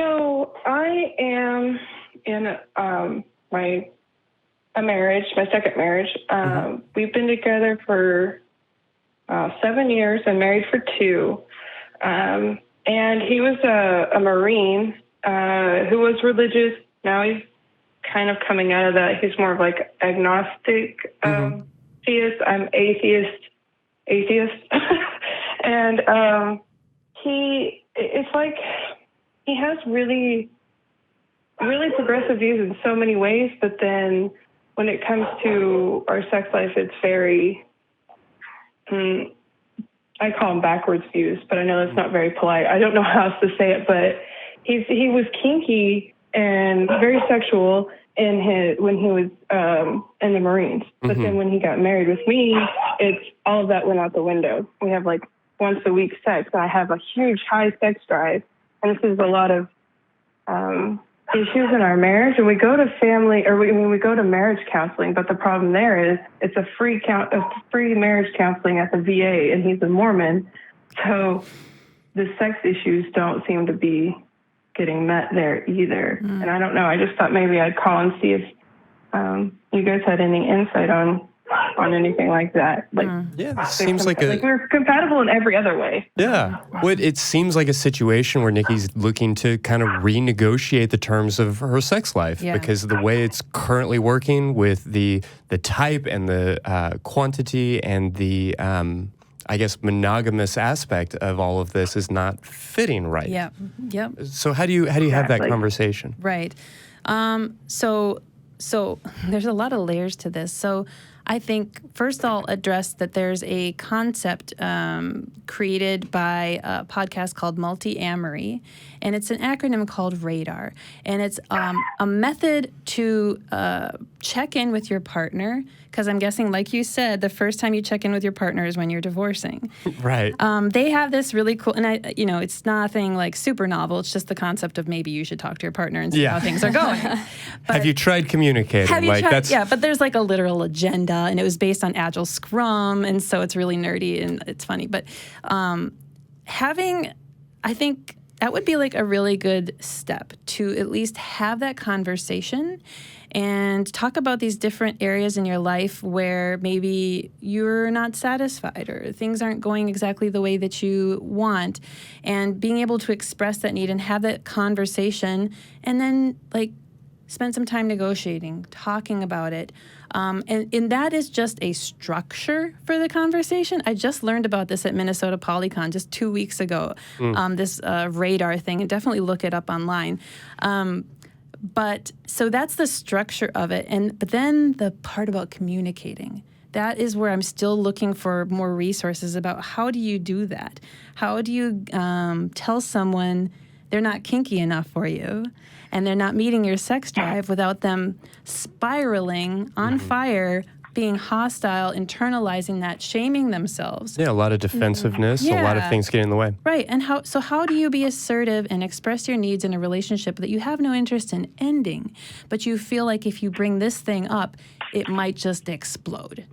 So I am in a marriage, my second marriage. We've been together for 7 years and married for 2. And he was a Marine who was religious. Now he's kind of coming out of that. He's more of like agnostic theist. I'm atheist. And it's like he has really, really progressive views in so many ways, but then when it comes to our sex life, it's very, I call them backwards views, but I know that's not very polite. I don't know how else to say it, but he was kinky and very sexual when he was in the Marines. But then when he got married with me, it's all of that went out the window. We have like once a week sex. I have a huge high sex drive, and this is a lot of issues in our marriage. And we go to we go to marriage counseling, but the problem there is it's a free marriage counseling at the VA, and he's a Mormon, so the sex issues don't seem to be getting met there either. And I don't know. I just thought maybe I'd call and see if you guys had any insight on anything like that. Like, it seems like we're compatible in every other way. Yeah. Well, it seems like a situation where Nikki's looking to kind of renegotiate the terms of her sex life because the way it's currently working with the type and the quantity and the I guess monogamous aspect of all of this is not fitting right. Yep. So how do you have that conversation? Right. So there's a lot of layers to this. So I think first I'll address that there's a concept created by a podcast called Multi-Amory, and it's an acronym called RADAR. And it's a method to check in with your partner, because I'm guessing, like you said, the first time you check in with your partner is when you're divorcing. Right. They have this really cool, and it's nothing like super novel. It's just the concept of maybe you should talk to your partner and see how things are going. But have you tried communicating? Yeah, but there's like a literal agenda, and it was based on Agile Scrum, and so it's really nerdy and it's funny. But I think that would be like a really good step to at least have that conversation and talk about these different areas in your life where maybe you're not satisfied or things aren't going exactly the way that you want, and being able to express that need and have that conversation, and then like spend some time negotiating, talking about it. And that is just a structure for the conversation. I just learned about this at Minnesota Polycon just 2 weeks ago, this radar thing, and definitely look it up online. But so that's the structure of it. But then the part about communicating, that is where I'm still looking for more resources about how do you do that? How do you tell someone they're not kinky enough for you and they're not meeting your sex drive without them spiraling on fire, being hostile, internalizing that, shaming themselves. Yeah, a lot of defensiveness, a lot of things get in the way. Right, and how do you be assertive and express your needs in a relationship that you have no interest in ending, but you feel like if you bring this thing up, it might just explode.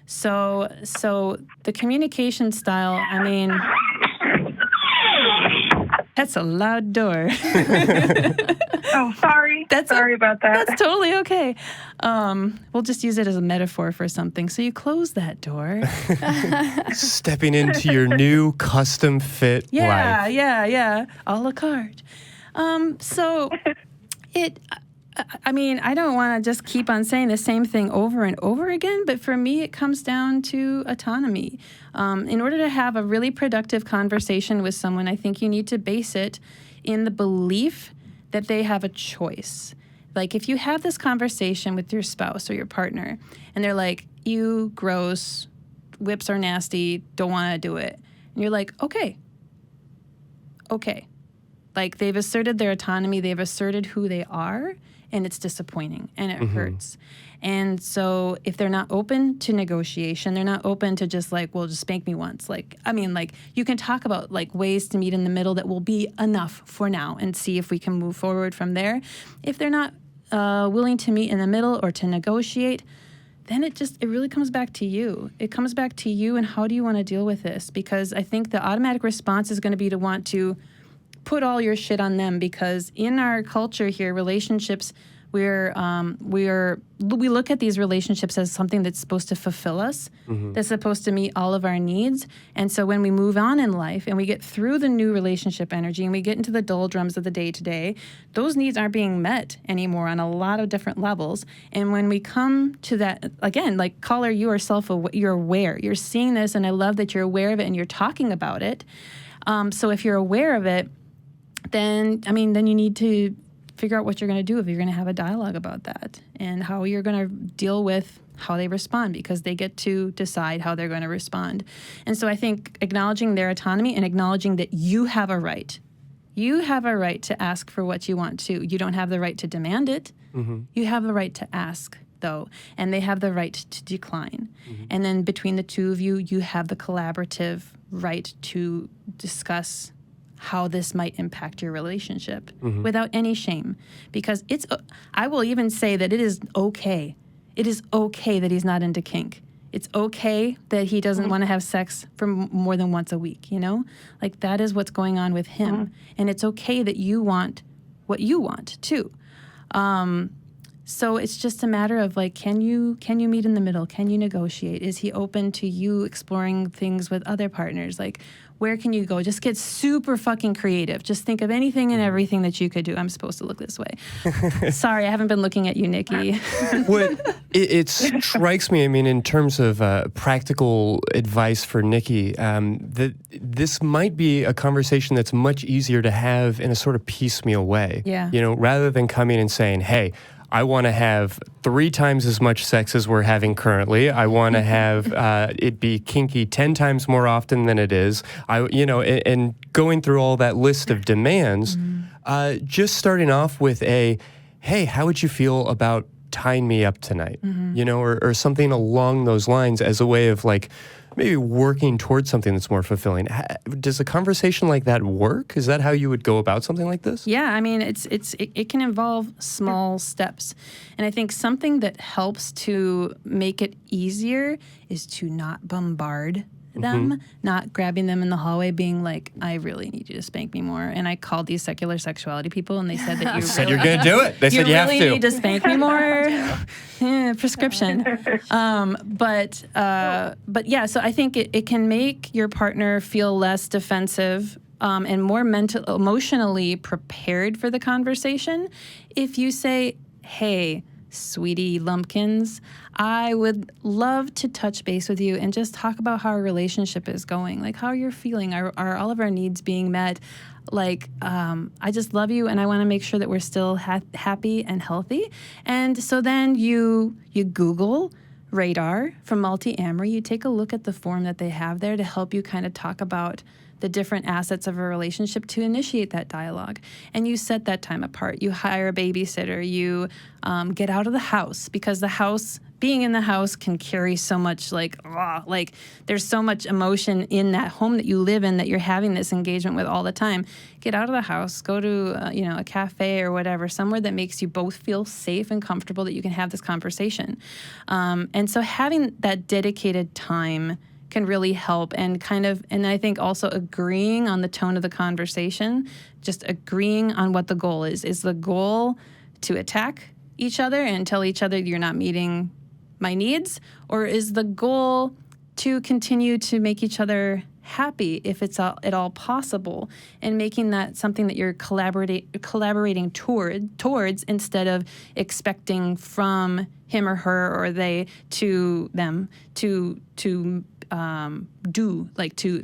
So the communication style, I mean, that's a loud door. Oh, sorry. Sorry about that. That's totally okay. We'll just use it as a metaphor for something. So you close that door. Stepping into your new custom fit life. Yeah. A la carte. I mean, I don't want to just keep on saying the same thing over and over again, but for me, it comes down to autonomy. In order to have a really productive conversation with someone, I think you need to base it in the belief that they have a choice. Like if you have this conversation with your spouse or your partner, and they're like, "You gross, whips are nasty, don't want to do it," and you're like, okay. Like they've asserted their autonomy, they've asserted who they are, and it's disappointing and it hurts. And so if they're not open to negotiation, they're not open to just like, well, just spank me once. Like, I mean, like you can talk about like ways to meet in the middle that will be enough for now and see if we can move forward from there. If they're not willing to meet in the middle or to negotiate, then it really comes back to you. It comes back to you and how do you want to deal with this? Because I think the automatic response is going to be to want to put all your shit on them, because in our culture here, relationships, we look at these relationships as something that's supposed to fulfill us, that's supposed to meet all of our needs. And so when we move on in life and we get through the new relationship energy and we get into the doldrums of the day-to-day, those needs aren't being met anymore on a lot of different levels. And when we come to that, again, like caller, you're aware. You're seeing this, and I love that you're aware of it and you're talking about it. So if you're aware of it, then you need to figure out what you're going to do, if you're going to have a dialogue about that, and how you're going to deal with how they respond, because they get to decide how they're going to respond. And so I think acknowledging their autonomy and acknowledging that you have a right. You have a right to ask for what you want to. You don't have the right to demand it. You have the right to ask, though, and they have the right to decline. And then between the two of you, you have the collaborative right to discuss how this might impact your relationship without any shame. Because I will even say that it is okay. It is okay that he's not into kink. It's okay that he doesn't want to have sex for more than once a week, Like, that is what's going on with him. And it's okay that you want what you want, too. So it's just a matter of, like, can you meet in the middle? Can you negotiate? Is he open to you exploring things with other partners? Like, where can you go? Just get super fucking creative. Just think of anything and everything that you could do. I'm supposed to look this way. Sorry, I haven't been looking at you, Nikki. It strikes me, in terms of practical advice for Nikki, that this might be a conversation that's much easier to have in a sort of piecemeal way. Yeah. Rather than coming and saying, hey, I want to have 3 times as much sex as we're having currently. I want to have it be kinky 10 times more often than it is. And going through all that list of demands, just starting off with hey, how would you feel about tying me up tonight? Or something along those lines, as a way of, like, maybe working towards something that's more fulfilling. Does a conversation like that work? Is that how you would go about something like this? Yeah, it can involve small steps. And I think something that helps to make it easier is to not bombard them, not grabbing them in the hallway being like, I really need you to spank me more. And I called these secular sexuality people, and they said that you said you're going to do it. They said you have to. You really need to spank me more. Prescription. But yeah, so I think it can make your partner feel less defensive and more emotionally prepared for the conversation if you say, hey, sweetie lumpkins, I would love to touch base with you and just talk about how our relationship is going, like how you're feeling. Are all of our needs being met? Like, I just love you, and I want to make sure that we're still happy and healthy. And so then you Google Radar from Multi-Amory. You take a look at the form that they have there to help you kind of talk about the different assets of a relationship to initiate that dialogue. And you set that time apart. You hire a babysitter. You get out of the house, because being in the house can carry so much, like there's so much emotion in that home that you live in, that you're having this engagement with all the time. Get out of the house, go to a cafe or whatever, somewhere that makes you both feel safe and comfortable, that you can have this conversation. And so having that dedicated time can really help, and I think also agreeing on the tone of the conversation, just agreeing on what the goal is. Is the goal to attack each other and tell each other you're not meeting my needs? Or is the goal to continue to make each other happy if it's at all possible, and making that something that you're collaborating towards instead of expecting from him or her or they to them to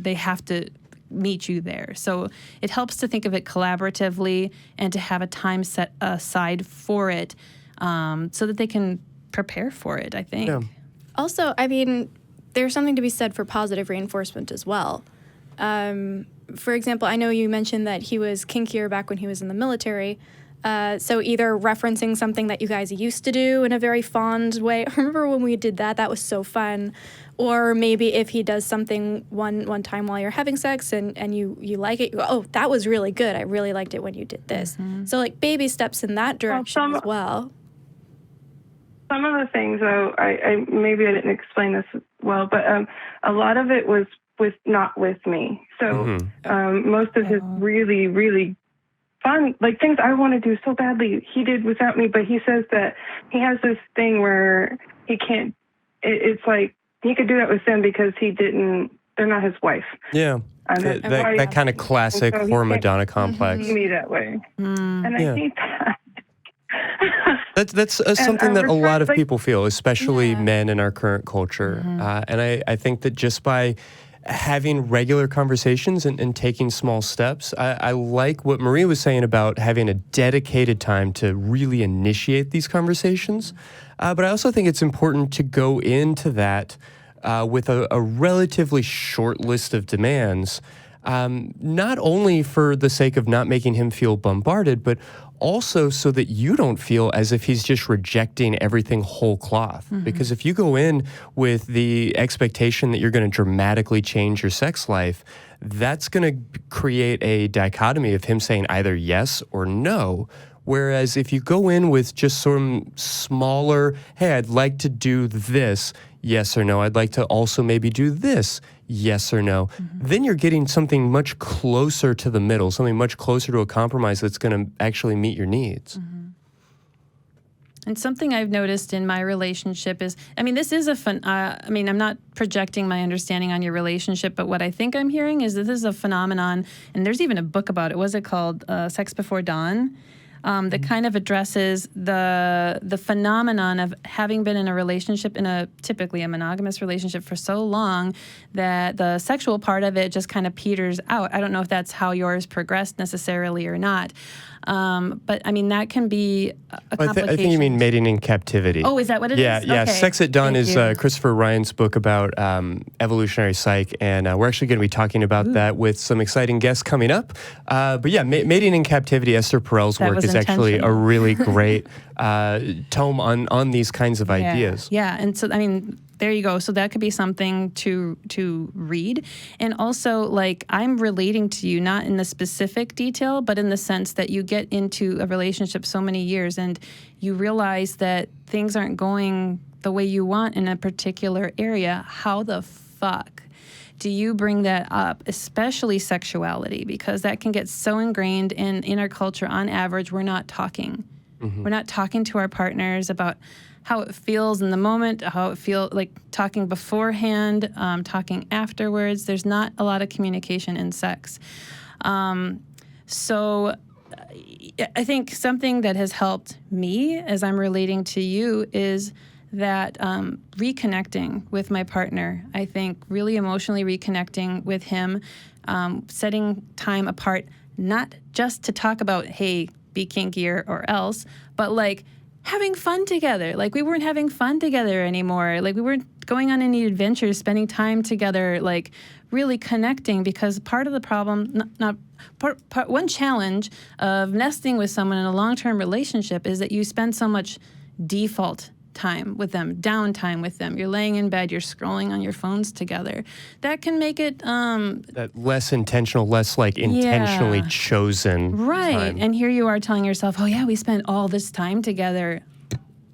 they have to meet you there. So it helps to think of it collaboratively and to have a time set aside for it, so that they can prepare for it, I think. Yeah. Also, there's something to be said for positive reinforcement as well. For example, I know you mentioned that he was kinkier back when he was in the military. So either referencing something that you guys used to do in a very fond way. I remember when we did that. That was so fun. Or maybe if he does something one time while you're having sex and you like it, you go, oh, that was really good. I really liked it when you did this. Mm-hmm. So like baby steps in that direction as well. Some of the things, though, I maybe I didn't explain this well, but a lot of it was not with me. So most of his really, really fun, like things I want to do so badly, he did without me. But he says that he has this thing where he can't, it's like he could do that with them because they're not his wife. Yeah. That kind of classic whore Madonna complex. Me that way. And I hate that. That's something that a lot of people feel, especially men in our current culture. And I think that just by having regular conversations and taking small steps, I like what Maria was saying about having a dedicated time to really initiate these conversations. But I also think it's important to go into that with a relatively short list of demands, not only for the sake of not making him feel bombarded, but also so that you don't feel as if he's just rejecting everything whole cloth. Because if you go in with the expectation that you're going to dramatically change your sex life, that's going to create a dichotomy of him saying either yes or no. Whereas if you go in with just some smaller, hey, I'd like to do this, yes or no. I'd like to also maybe do this, yes or no. Then you're getting something much closer to the middle, something much closer to a compromise that's going to actually meet your needs. And something I've noticed in my relationship is, this is I'm not projecting my understanding on your relationship, but what I think I'm hearing is that this is a phenomenon, and there's even a book about it. Was it called Sex Before Dawn? That kind of addresses the phenomenon of having been in a relationship, typically a monogamous relationship for so long that the sexual part of it just kind of peters out. I don't know if that's how yours progressed necessarily or not. But that can be a complication. I think you mean Mating in Captivity. Oh, is that what it is? Yeah. Okay. Sex at Dawn is Christopher Ryan's book about evolutionary psych, and we're actually going to be talking about that with some exciting guests coming up. But yeah, Mating in Captivity, Esther Perel's work is actually a really great tome on these kinds of ideas. Yeah, and so there you go. So that could be something to read. And also, I'm relating to you, not in the specific detail, but in the sense that you get into a relationship so many years and you realize that things aren't going the way you want in a particular area. How the fuck do you bring that up, especially sexuality? Because that can get so ingrained in our culture. On average, we're not talking. We're not talking to our partners about how it feels in the moment, how it feels, like talking beforehand, talking afterwards. There's not a lot of communication in sex. So I think something that has helped me as I'm relating to you is that reconnecting with my partner. I think really emotionally reconnecting with him, setting time apart, not just to talk about, hey, be kinkier or else, but having fun together. We weren't having fun together anymore. We weren't going on any adventures, spending time together, really connecting, because part of the problem, one challenge of nesting with someone in a long-term relationship is that you spend so much default time with them, downtime with them. You're laying in bed, you're scrolling on your phones together. That can make it that less intentional, less intentionally chosen. Right. Time. And here you are telling yourself, oh yeah, we spent all this time together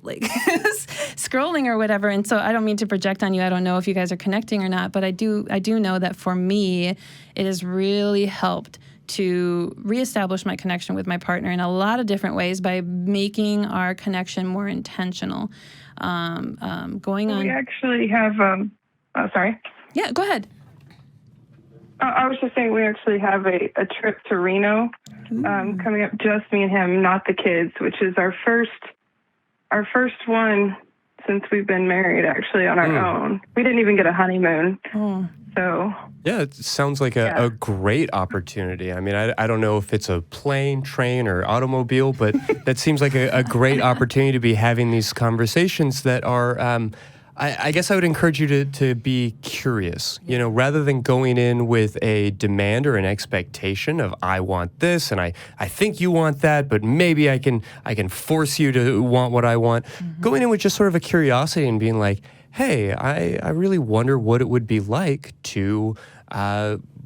scrolling or whatever. And so I don't mean to project on you. I don't know if you guys are connecting or not, but I do know that for me, it has really helped to reestablish my connection with my partner in a lot of different ways by making our connection more intentional. Going on. We actually have, sorry. Yeah, go ahead. I was just saying we actually have a trip to Reno coming up, just me and him, not the kids, which is our first one since we've been married, actually, on our own. We didn't even get a honeymoon. So yeah, it sounds like a great opportunity. I don't know if it's a plane, train, or automobile, but that seems like a great opportunity to be having these conversations that are, I guess I would encourage you to be curious, rather than going in with a demand or an expectation of, I want this, and I think you want that, but maybe I can force you to want what I want. Going in with just sort of a curiosity and being like, hey, I really wonder what it would be like to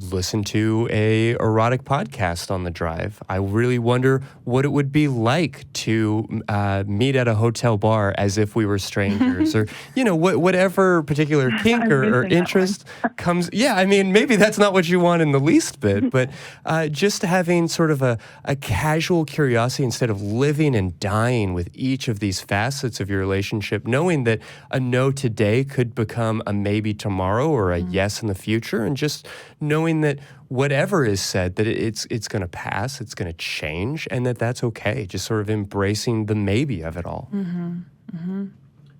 listen to a erotic podcast on the drive. I really wonder what it would be like to meet at a hotel bar as if we were strangers, or whatever particular kink or interest comes. Yeah, I mean, maybe that's not what you want in the least bit, but just having sort of a casual curiosity instead of living and dying with each of these facets of your relationship, knowing that a no today could become a maybe tomorrow or a yes in the future, and just knowing that whatever is said, that it's going to pass, it's going to change, and that's okay. Just sort of embracing the maybe of it all.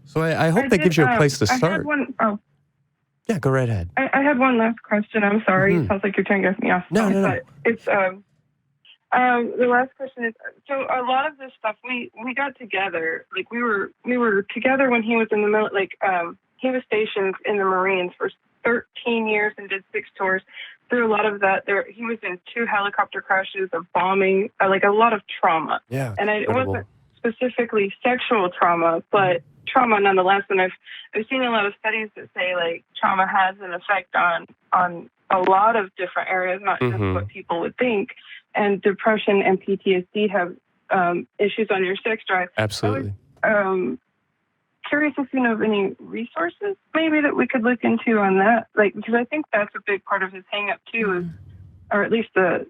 So I hope that gives you a place to start. Yeah, go right ahead. I had one last question. I'm sorry. It sounds like you're trying to get me off. No. But it's the last question is, so a lot of this stuff we got together. Like we were together when he was in the military. He was stationed in the Marines for 13 years and did 6 tours. Through a lot of that, he was in 2 helicopter crashes, a bombing, like a lot of trauma. Yeah, and it wasn't specifically sexual trauma, but trauma nonetheless. And I've seen a lot of studies that say like trauma has an effect on a lot of different areas, not just what people would think. And depression and PTSD have issues on your sex drive. Absolutely. Curious if you know of any resources maybe that we could look into on that, like, because I think that's a big part of his hang up too, is, or at least the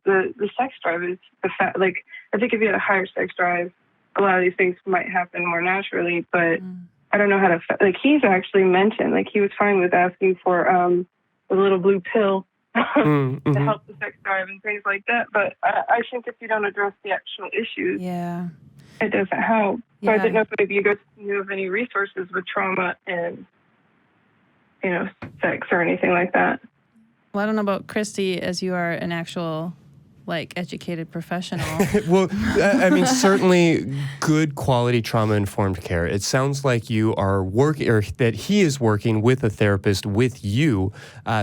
sex drive is the fact. Like, I think if you had a higher sex drive, a lot of these things might happen more naturally, but I don't know how to, like, he's actually mentioned, like, he was fine with asking for the little blue pill to help the sex drive and things like that, but I think if you don't address the actual issues, it doesn't help. So I didn't know if maybe you guys knew of any resources with trauma and, sex or anything like that. Well, I don't know about Christy, as you are an actual, educated professional. Well, I mean, certainly good quality trauma-informed care. It sounds like you are working, or that he is working with a therapist with you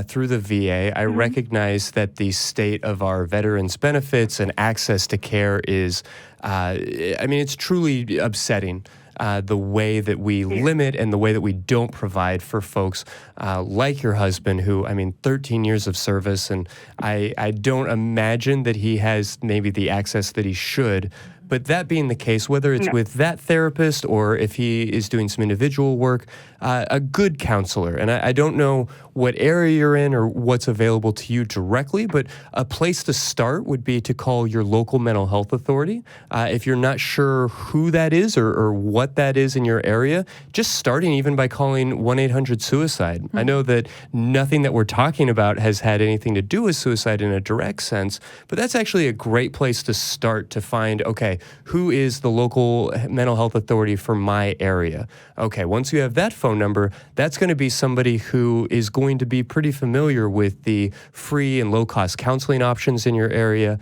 through the VA. I recognize that the state of our veterans' benefits and access to care is, it's truly upsetting. The way that we limit and the way that we don't provide for folks like your husband, who, 13 years of service, and I don't imagine that he has maybe the access that he should. But that being the case, whether it's with that therapist or if he is doing some individual work, a good counselor. And I don't know what area you're in or what's available to you directly, but a place to start would be to call your local mental health authority. If you're not sure who that is or what that is in your area, just starting even by calling 1-800-SUICIDE. I know that nothing that we're talking about has had anything to do with suicide in a direct sense, but that's actually a great place to start to find, okay, who is the local mental health authority for my area? Okay, once you have that phone number, that's going to be somebody who is going to be pretty familiar with the free and low-cost counseling options in your area.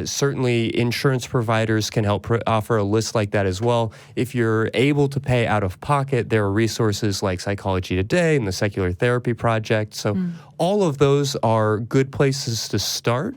Certainly, insurance providers can help offer a list like that as well. If you're able to pay out of pocket, there are resources like Psychology Today and the Secular Therapy Project. So all of those are good places to start.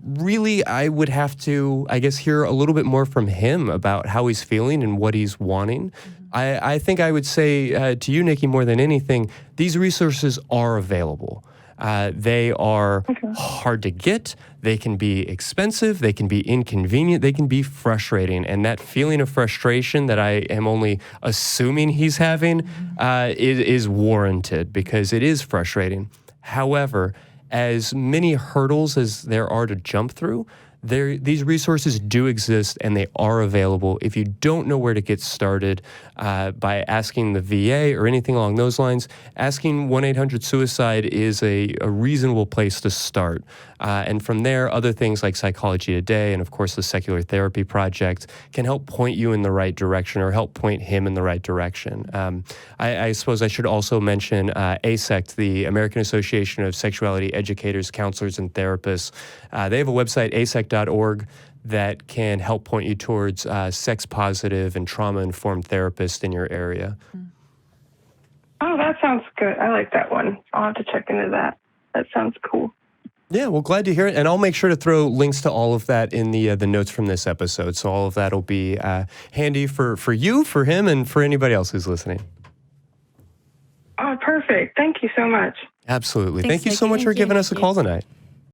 Really, I would have to, hear a little bit more from him about how he's feeling and what he's wanting. I think I would say to you, Nikki, more than anything, these resources are available. They are hard to get. They can be expensive. They can be inconvenient. They can be frustrating. And that feeling of frustration that I am only assuming he's having is warranted, because it is frustrating. However, as many hurdles as there are to jump through, these resources do exist and they are available. If you don't know where to get started by asking the VA or anything along those lines, asking 1-800-SUICIDE is a reasonable place to start. And from there, other things like Psychology Today and, of course, the Secular Therapy Project can help point you in the right direction or help point him in the right direction. I suppose I should also mention ASECT, the American Association of Sexuality Educators, Counselors, and Therapists. They have a website, asec.org, that can help point you towards sex-positive and trauma-informed therapists in your area. Oh, that sounds good. I like that one. I'll have to check into that. That sounds cool. Yeah, well, glad to hear it. And I'll make sure to throw links to all of that in the notes from this episode. So all of that will be handy for you, for him, and for anybody else who's listening. Oh, perfect. Thank you so much. Absolutely. Thanks, Thank you so Nikki. much for Thank you. giving us a call tonight.